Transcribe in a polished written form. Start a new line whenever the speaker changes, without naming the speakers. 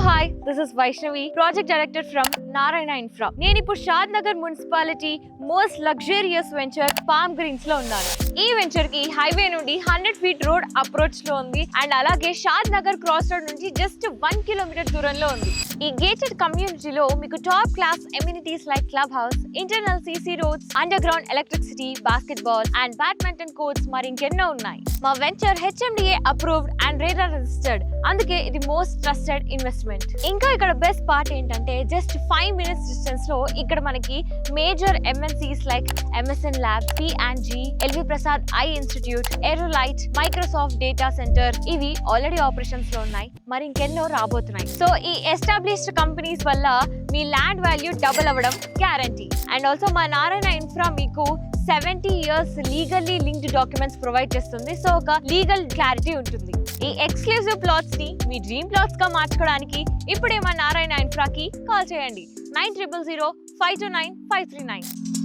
Hi, this is Vaishnavi, project director from Narayana Infra. నేను ఇప్పుడు Shadnagar municipality most luxurious venture Palm Greens లో ఉన్నాను. ఈ వెంచర్ కి హైవే నుండి 100 ఫీట్ రోడ్ అప్రోచ్ లో ఉంది అండ్ అలాగే షాద్ నగర్ క్రాస్ రోడ్ నుంచి జస్ట్ 1 కిలోమీటర్ దూరంలో ఉంది. ఈ గేటెడ్ కమ్యూనిటీలో మీకు top class amenities like club house, internal CC roads, under ground electricity, basketball and badminton courts మరి ఇంకెన్నో ఉన్నాయి. మా venture HMDA approved and RERA registered, అందుకే ఇది మోస్ట్ ట్రస్టెడ్ ఇన్వెస్ట్మెంట్. ఇంకా ఇక్కడ బెస్ట్ పార్ట్ ఏంటంటే జస్ట్ 5 minutes డిస్టెన్స్ లో ఇక్కడ మనకి major MNCs like MSN lab, P&G, LV Prasad I institute, Aerolite, Microsoft data centre ఇవి ఆల్రెడీ ఆపరేషన్స్ లో ఉన్నాయి, మరి ఇంకెన్నో రాబోతున్నాయి. సో ఈ ఎస్టాబ్లిష్డ్ కంపెనీస్ వల్ల మీ ల్యాండ్ వాల్యూ డబుల్ అవ్వడం గ్యారంటీ. అండ్ ఆల్సో మా నారాయణ ఇన్ఫ్రా మీకు 70 years legally linked documents provide చేస్తుంది. సో ఒక లీగల్ క్లారిటీ ఉంటుంది. ఈ ఎక్స్క్లూజివ్ ప్లాట్స్ ని మీ డ్రీమ్ ప్లాట్స్ గా మార్చుకోవడానికి ఇప్పుడే మా నారాయణ ఇన్ఫ్రాకి కాల్ చేయండి 9000 529 539.